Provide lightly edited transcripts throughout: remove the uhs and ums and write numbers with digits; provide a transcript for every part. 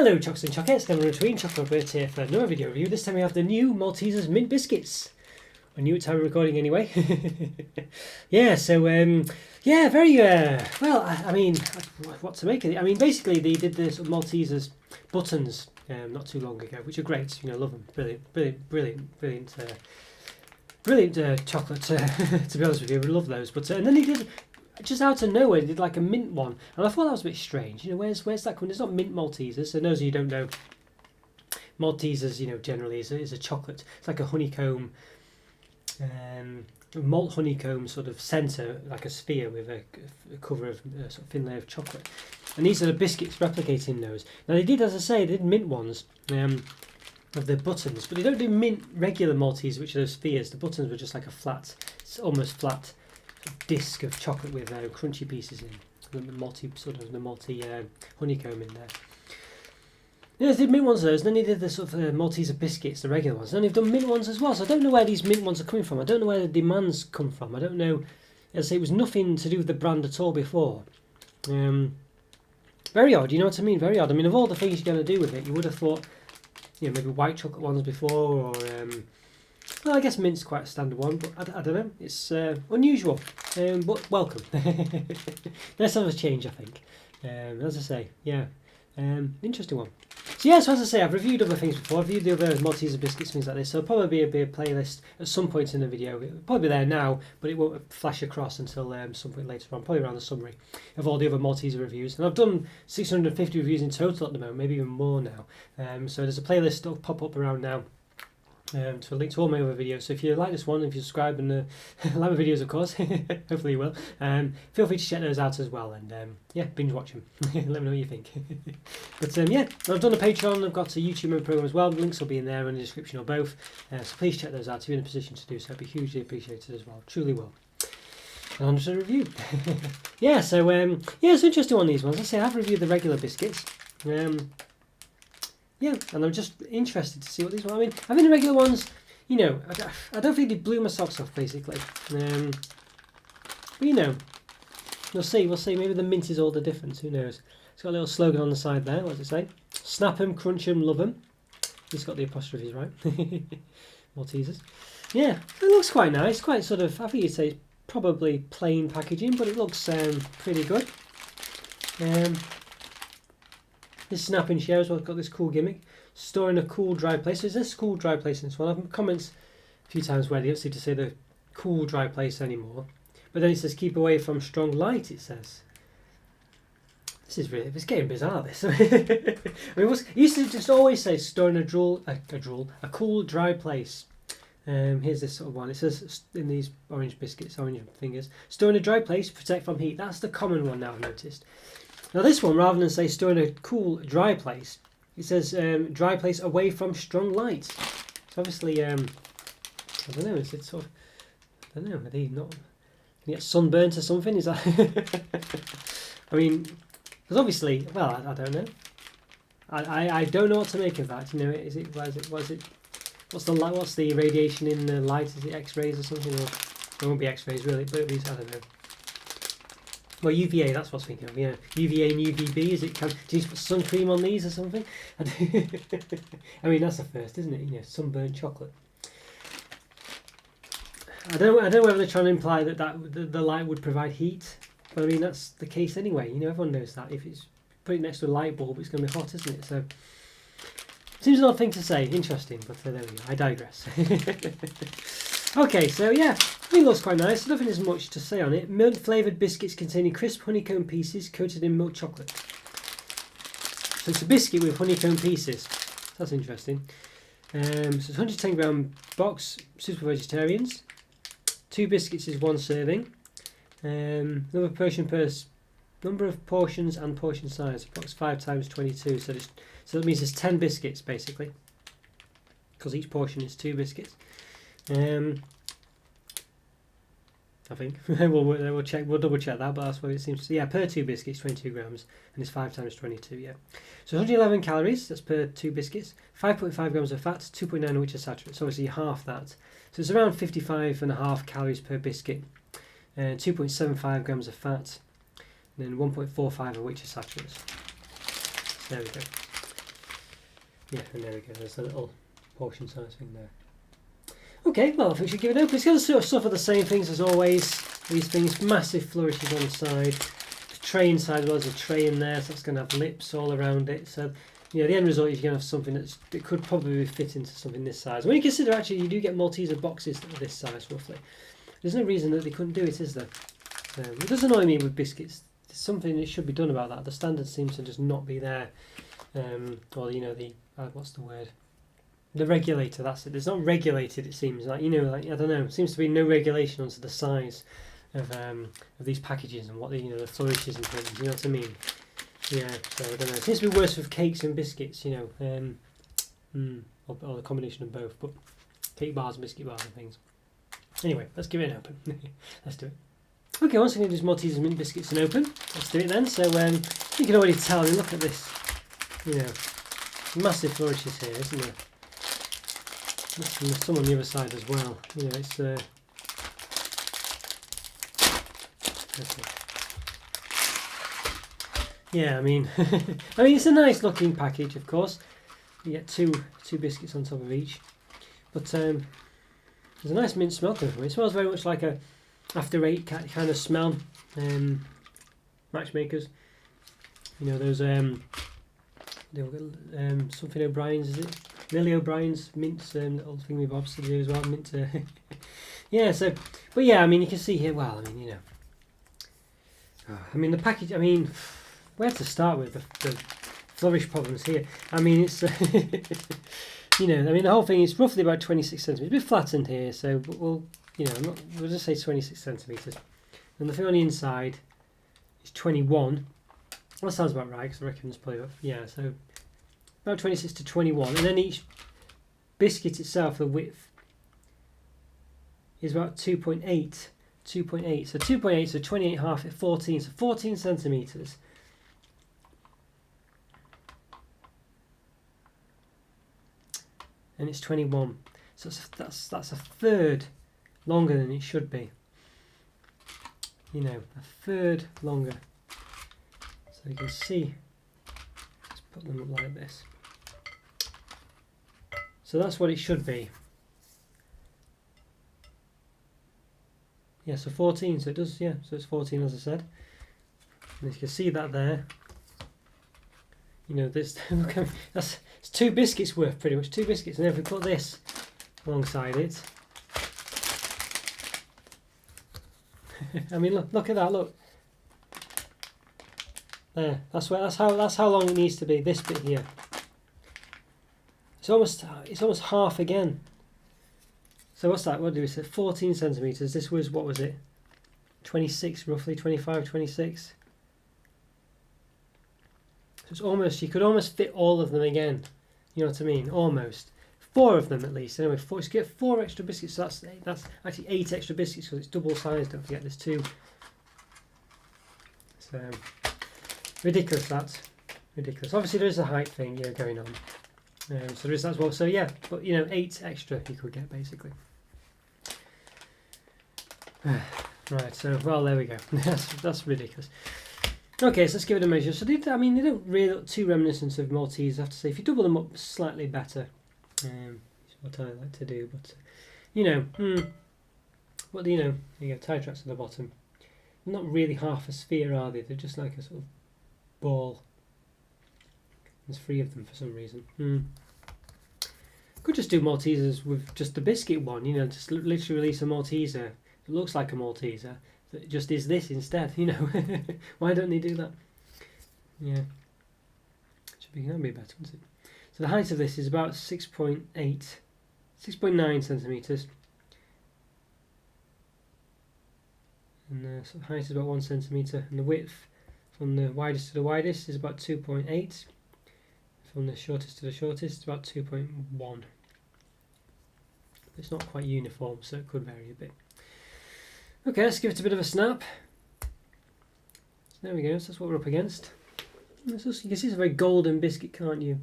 Hello Chocks and Chockets, Kevin between Chocolo Roberto here for another video review. This time we have the new Maltesers mint biscuits. A new time of recording anyway. Yeah, so yeah, very well. I mean, what to make of it? I mean, basically they did the sort of Maltesers buttons not too long ago, which are great. You know, love them. Brilliant chocolate. To be honest with you, we love those. But and then they did. Just out of nowhere, they did like a mint one, and I thought that was a bit strange. You know, where's that coming? It's not mint Maltesers. So those of you who don't know, Maltesers, you know, generally is a chocolate. It's like a honeycomb, malt honeycomb sort of centre, like a sphere with a cover of sort of thin layer of chocolate. And these are the biscuits replicating those. Now they did, as I say, they did mint ones of the buttons, but they don't do mint regular Maltesers, which are those spheres. The buttons were just like a flat, almost flat disc of chocolate with crunchy pieces in the multi honeycomb in there. Yeah, they did mint ones of those, and then they did the sort of Malteser biscuits, the regular ones, and then they've done mint ones as well. So I don't know where these mint ones are coming from. I don't know where the demands come from. I don't know. As I say, it was nothing to do with the brand at all before. Very odd, you know what I mean? Very odd. I mean, of all the things you're going to do with it, you would have thought, you know, maybe white chocolate ones before, or well, I guess mint's quite a standard one, but I don't know. It's unusual, but welcome. Let's have a change, I think. As I say, yeah, interesting one. So yeah, so as I say, I've reviewed other things before. I've reviewed the other Malteser biscuits, things like this. So it'll probably be a playlist at some point in the video. It'll probably be there now, but it won't flash across until some point later on, probably around the summary of all the other Malteser reviews. And I've done 650 reviews in total at the moment, maybe even more now. So there's a playlist that'll pop up around now. To link to all my other videos. So if you like this one, if you subscribe and like my videos, of course, hopefully you will, feel free to check those out as well, and yeah, binge watch them. Let me know what you think. But yeah, I've done a Patreon, I've got a YouTube member program as well. The links will be in there in the description or both, so please check those out if you're in a position to do so. It'd be hugely appreciated as well, truly will. And on to the review. Yeah, so yeah, it's interesting on these ones. I say I've reviewed the regular biscuits. Yeah, and I'm just interested to see what these ones. I mean, I think the regular ones, you know, I don't think they blew my socks off, basically. But you know, we'll see. Maybe the mint is all the difference. Who knows? It's got a little slogan on the side there. What does it say? Snap 'em, crunch 'em, love 'em. It's got the apostrophes right. Maltesers. Yeah, it looks quite nice. Quite sort of. I think you'd say it's probably plain packaging, but it looks pretty good. This snap and share as well, got this cool gimmick. Store in a cool, dry place. So is this cool, dry place in this one? I've comments a few times where they don't seem to say the cool, dry place anymore. But then it says keep away from strong light, it says. This is really, it's getting bizarre, this. I mean, it used to just always say store in a cool, dry place. Here's this sort of one. It says in these orange biscuits, orange fingers, store in a dry place, protect from heat. That's the common one now, I've noticed. Now this one, rather than say store in a cool, dry place, it says dry place away from strong light. So obviously, I don't know, it's sort of, I don't know, are they not, can you get sunburnt or something? Is that, I mean, because obviously, well, I don't know. I don't know what to make of that. You know, what's the radiation in the light? Is it X-rays or something? Or it won't be X-rays really, but at least, I don't know. Well, UVA, that's what's thinking of, yeah. UVA and UVB, do you put sun cream on these or something? I mean, that's the first, isn't it? You know, sunburnt chocolate. I don't know whether they're trying to imply that the light would provide heat, but I mean, that's the case anyway. You know, everyone knows that. If it's put it next to a light bulb, it's going to be hot, isn't it? So, seems an odd thing to say. Interesting, but there we go. I digress. Okay, so yeah, I think it looks quite nice. I don't think there's much to say on it. Milk flavoured biscuits containing crisp honeycomb pieces coated in milk chocolate. So it's a biscuit with honeycomb pieces. That's interesting. So it's 110 gram box, suitable for vegetarians. 2 biscuits is 1 serving. Number of portions and portion size. Box 5 times 22. So that means there's 10 biscuits basically, because each portion is 2 biscuits. I think we'll check. We'll double check that, but that's what it seems to. Yeah, per 2 biscuits, 22 grams, and it's 5 times 22. Yeah, so 111 calories. That's per 2 biscuits. 5.5 grams of fat, 2.9 of which are saturated. So obviously half that. So it's around 55.5 calories per biscuit, and 2.75 grams of fat, and then 1.45 of which are saturated. So there we go. Yeah, and there we go. There's a little portion size thing there. Okay, well, I think we should give it an open. It's going to sort of suffer the same things as always. These things, massive flourishes on the side. The tray inside, well, there's a tray in there, so it's going to have lips all around it. So, you know, the end result is you're going to have something that could probably fit into something this size. When you consider, actually, you do get Malteser boxes that are this size, roughly. There's no reason that they couldn't do it, is there? It does annoy me with biscuits. There's something that should be done about that. The standard seems to just not be there. Or, you know, the, what's the word? The regulator, that's it. It's not regulated, it seems like, you know, like, I don't know, it seems to be no regulation onto the size of these packages and what the, you know, the flourishes and things, you know what I mean? Yeah, so I don't know. It seems to be worse with cakes and biscuits, you know, or the combination of both, but cake bars and biscuit bars and things. Anyway, let's give it an open. Let's do it. Okay, once again, do Maltesers mint biscuits and open. Let's do it then. So you can already tell, and look at this, you know, massive flourishes here, isn't there? And there's some on the other side as well. You know, it's yeah. I mean, it's a nice looking package, of course. You get two biscuits on top of each, but there's a nice mint smell to it. It smells very much like a after eight kind of smell. Matchmakers. You know those something O'Brien's, is it? Lily O'Brien's mint little thingy bobs to do as well. Mint, yeah. So, but yeah, I mean, you can see here. Well, I mean, you know, I mean the package. I mean, where to start with the flourish problems here? I mean, it's you know, I mean the whole thing is roughly about 26 centimeters. A bit flattened here, so we'll, you know, we'll just say 26 centimeters. And the thing on the inside is 21. That sounds about right, because I reckon it's probably about, yeah. So about 26 to 21, and then each biscuit itself, the width is about 2.8. So 2.8, so 28 half at 14, so 14 centimeters. And it's 21. So that's a third longer than it should be. You know, a third longer. So you can see, let's put them up like this. So that's what it should be. Yeah, so 14, so it does, yeah, so it's 14 as I said. And you can see that there. You know, this, it's 2 biscuits worth, pretty much, 2 biscuits. And if we put this alongside it, I mean, look at that, look. There, that's how long it needs to be, this bit here. It's almost half again. So what's that? What did we say? 14 centimeters. This was, what was it? 26 roughly, 25, 26. So it's almost, you could almost fit all of them again. You know what I mean? Almost. 4 of them at least. Anyway, 4, so you get 4 extra biscuits. So that's actually 8 extra biscuits because it's double sized. Don't forget there's 2. So ridiculous, that's ridiculous. Obviously there is a height thing, yeah, going on. So there is that as well. So yeah, but you know, 8 extra you could get basically. Right, so well, there we go. that's ridiculous. Okay, so let's give it a measure. So they don't really look too reminiscent of Maltesers, I have to say. If you double them up slightly better, is what I like to do. But you know, what do you know? You get tie tracks at the bottom. They're not really half a sphere, are they? They're just like a sort of ball. There's 3 of them for some reason. Could just do Maltesers with just the biscuit one, you know, just literally release a Malteser. It looks like a Malteser. It just is this instead, you know. Why don't they do that? Yeah. That'd be better, wouldn't it? So the height of this is about 6.9 centimetres. And so the height is about 1 centimetre. And the width from the widest to the widest is about 2.8. From the shortest to the shortest, about 2.1. It's not quite uniform, so it could vary a bit. Okay, let's give it a bit of a snap. So there we go, so that's what we're up against. You can see it's a very golden biscuit, can't you?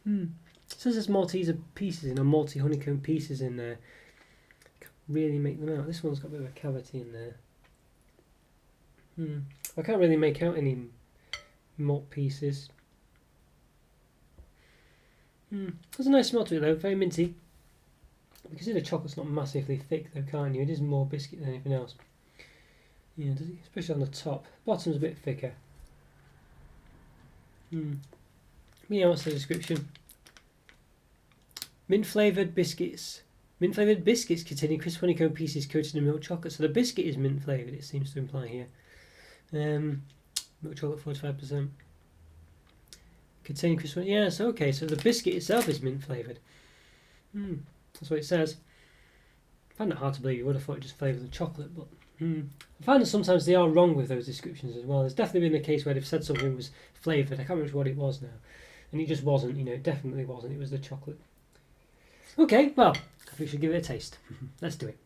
It says there's Malteser pieces in, or multi-honeycomb pieces in there. Can't really make them out. This one's got a bit of a cavity in there. I can't really make out any malt pieces. There's a nice smell to it though, very minty. You can see the chocolate's not massively thick though, can't you? It is more biscuit than anything else. Yeah, especially on the top. Bottom's a bit thicker. Yeah, what's the description? Mint flavoured biscuits. Mint flavoured biscuits containing crisp honeycomb pieces coated in milk chocolate. So the biscuit is mint flavoured, it seems to imply here. Milk chocolate 45%. Containing crisp honey. Yeah, so okay, so the biscuit itself is mint flavoured. That's what it says. I find it hard to believe. You would have thought it just flavoured the chocolate, but I find that sometimes they are wrong with those descriptions as well. There's definitely been a case where they've said something was flavoured. I can't remember what it was now. And it just wasn't, it definitely wasn't. It was the chocolate. Okay, well, I think we should give it a taste. Let's do it.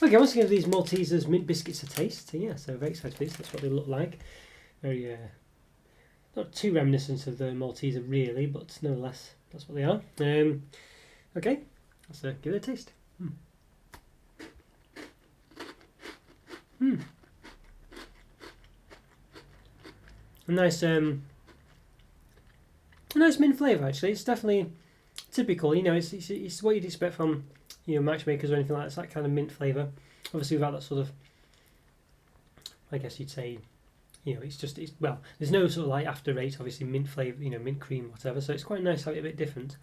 Okay, I want to give these Maltesers mint biscuits a taste. So, yeah, so very excited for this. That's what they look like. Very, not too reminiscent of the Malteser really, but nonetheless, that's what they are. Okay, let's give it a taste. A nice mint flavour actually. It's definitely typical. It's what you'd expect from matchmakers or anything like that. It's that kind of mint flavour. Obviously without that sort of, I guess you'd say, there's no sort of like after eight, obviously mint flavour, mint cream, whatever. So it's quite nice to have it a bit different.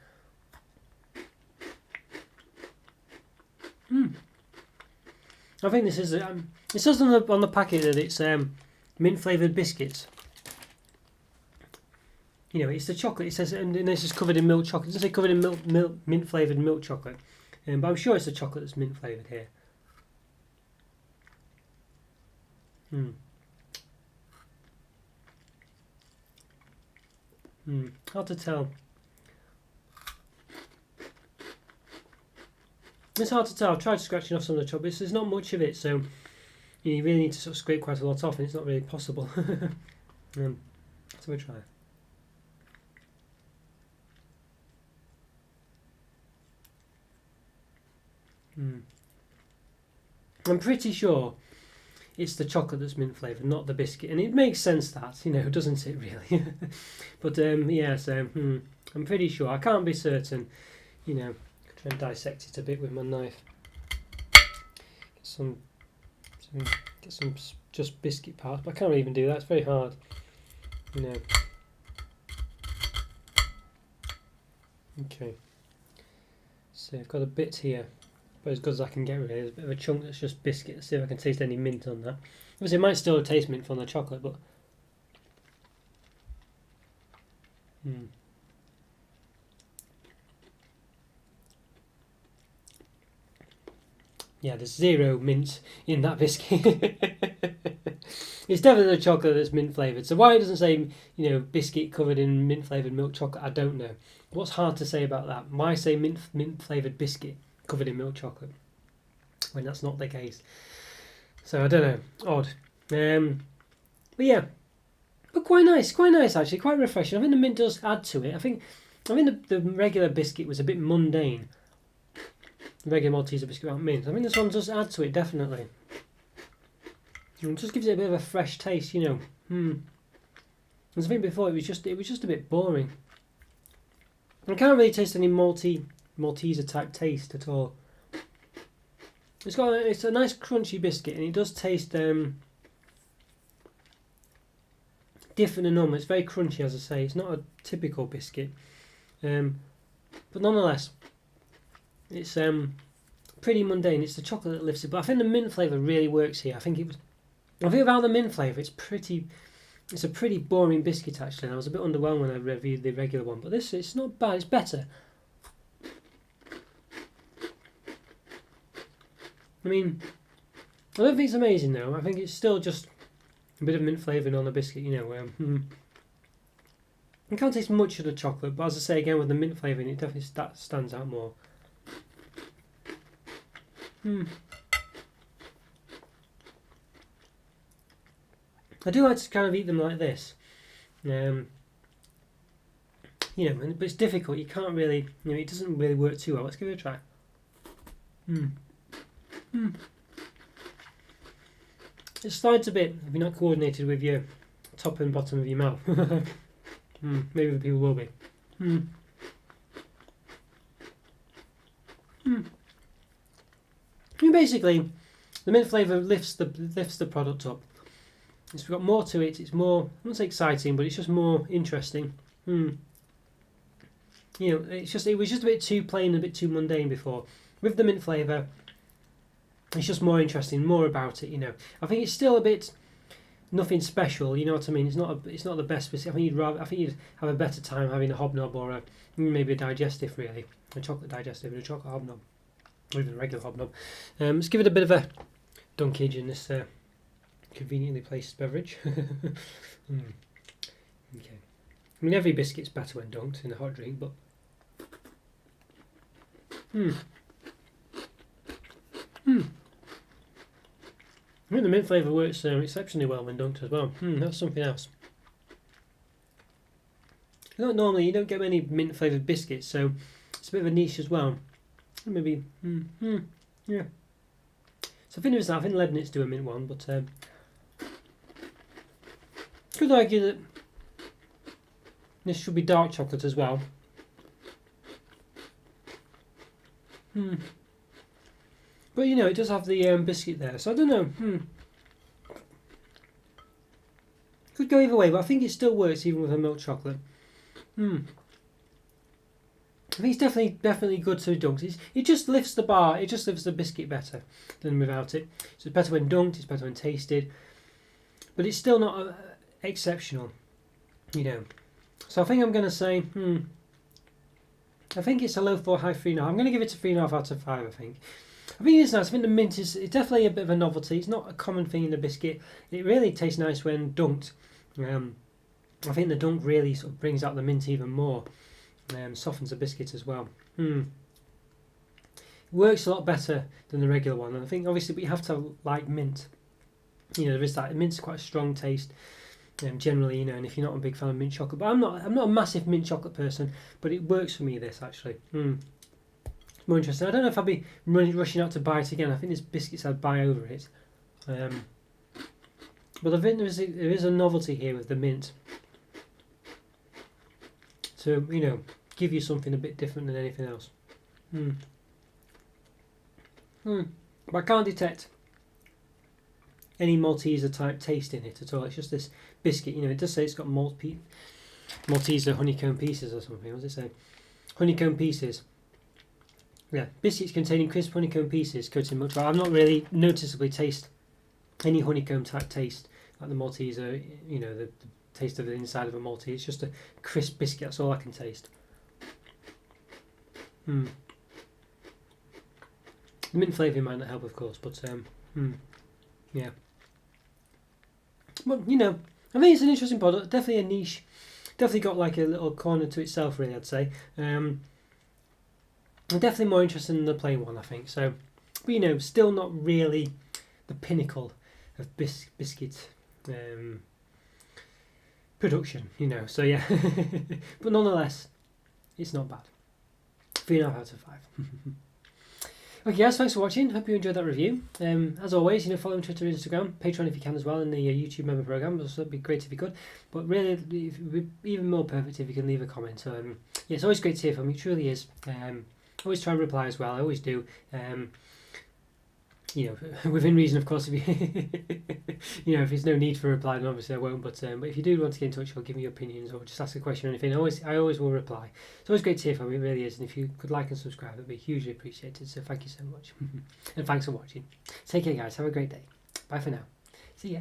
I think this is it says on the packet that it's mint flavoured biscuits. It's the chocolate. It says, and this is covered in milk chocolate. It doesn't say covered in mint flavoured milk chocolate, but I'm sure it's the chocolate that's mint flavoured here. Hard to tell. It's hard to tell. I've tried scratching off some of the chocolate. There's not much of it, so you really need to sort of scrape quite a lot off, and it's not really possible. So we'll try. I'm pretty sure it's the chocolate that's mint flavoured, not the biscuit, and it makes sense that, doesn't it really? But yeah, so I'm pretty sure. I can't be certain. Try and dissect it a bit with my knife. Get some just biscuit parts, but I can't even do that. It's very hard. Okay. So I've got a bit here. But as good as I can get rid of it. There's a bit of a chunk that's just biscuit. Let's see if I can taste any mint on that. Obviously, it might still taste mint from the chocolate, but yeah, there's zero mint in that biscuit. It's definitely the chocolate that's mint flavoured. So why it doesn't say biscuit covered in mint flavoured milk chocolate, I don't know. What's hard to say about that? Why say mint flavoured biscuit covered in milk chocolate when that's not the case? So I don't know, odd. But yeah, but quite nice actually, quite refreshing. I think the mint does add to it. I think the regular biscuit was a bit mundane. The regular Malteser biscuit without mint. I think this one does add to it, definitely. It just gives it a bit of a fresh taste, As I think before, it was just a bit boring. I can't really taste any Malteser type taste at all. It's a nice crunchy biscuit, and it does taste different than normal. It's very crunchy, as I say. It's not a typical biscuit, but nonetheless, it's pretty mundane. It's the chocolate that lifts it, but I think the mint flavour really works here. I think without the mint flavour, it's a pretty boring biscuit actually. I was a bit underwhelmed when I reviewed the regular one, but it's not bad. It's better. I mean, I don't think it's amazing though. I think it's still just a bit of mint flavouring on the biscuit, You can't taste much of the chocolate, but as I say again, with the mint flavouring, it definitely stands out more. I do like to kind of eat them like this, but it's difficult. You can't really, it doesn't really work too well. Let's give it a try. It slides a bit if you're not coordinated with your top and bottom of your mouth. Maybe the people will be. basically, the mint flavour lifts the product up. It's got more to it. It's more, I wouldn't say exciting, but it's just more interesting. You know, it was just a bit too plain, a bit too mundane before. With the mint flavour, it's just more interesting, more about it. You know, I think it's still a bit nothing special. You know what I mean? It's not the best biscuit. I think you'd have a better time having a hobnob or maybe a digestive, really, a chocolate digestive and a chocolate hobnob, or even a regular hobnob. Let's give it a bit of a dunkage in this conveniently placed beverage. Okay. I mean, every biscuit's better when dunked in a hot drink, but I think the mint flavour works exceptionally well when dunked as well. That's something else. You don't get many mint flavoured biscuits, so it's a bit of a niche as well. Maybe, yeah. So I think Leibniz do a mint one, but could argue that this should be dark chocolate as well. But you know, it does have the biscuit there, so I don't know. Could go either way, but I think it still works even with a milk chocolate. I think it's definitely good to dunked. It just lifts the bar. It just lifts the biscuit better than without it. So it's better when dunked. It's better when tasted, but it's still not exceptional. You know. So I think I'm going to say, I think it's a low 4, high 3.5. I'm going to give it a 3.5 out of 5. I think it's nice. I think the mint it's definitely a bit of a novelty. It's not a common thing in a biscuit. It really tastes nice when dunked. I think the dunk really sort of brings out the mint even more. Softens the biscuit as well. It works a lot better than the regular one. And I think obviously, but you have to like mint. You know, there is that. Mint's quite a strong taste. Generally, you know, and if you're not a big fan of mint chocolate, but I'm not a massive mint chocolate person, but it works for me. This actually, it's more interesting. I don't know if I'll be rushing out to buy it again. I think there's biscuits I'd buy over it, but I think there is a novelty here with the mint, to you know give you something a bit different than anything else. But I can't detect any Malteser type taste in it at all. It's just this biscuit. You know, it does say it's got Malteser honeycomb pieces or something. What does it say? Honeycomb pieces. Yeah, biscuits containing crisp honeycomb pieces coated in milk chocolate. I've not really noticeably taste any honeycomb type taste like the Malteser. You know, the taste of the inside of a Maltese. It's just a crisp biscuit. That's all I can taste. The mint flavour might not help, of course, but yeah. But you know, I think it's an interesting product. Definitely a niche. Definitely got like a little corner to itself, really. I'd say. I'm definitely more interested in the plain one, I think. So, but you know, still not really the pinnacle of biscuit production. You know, so yeah. But nonetheless, it's not bad. 3.5 out of 5. Okay guys, thanks for watching. Hope you enjoyed that review. As always, you know, follow me on Twitter, Instagram, Patreon if you can as well, and the YouTube member program. It'd be great if you could. But really, it would be even more perfect if you can leave a comment. So yeah, it's always great to hear from you. It truly is. Always try and reply as well. I always do. You know, within reason, of course. If you, you know, if there's no need for a reply, then obviously I won't. But if you do want to get in touch or give me your opinions or just ask a question or anything, I always will reply. It's always great to hear from you. It really is. And if you could like and subscribe, it'd be hugely appreciated. So thank you so much, and thanks for watching. Take care, guys. Have a great day. Bye for now. See ya.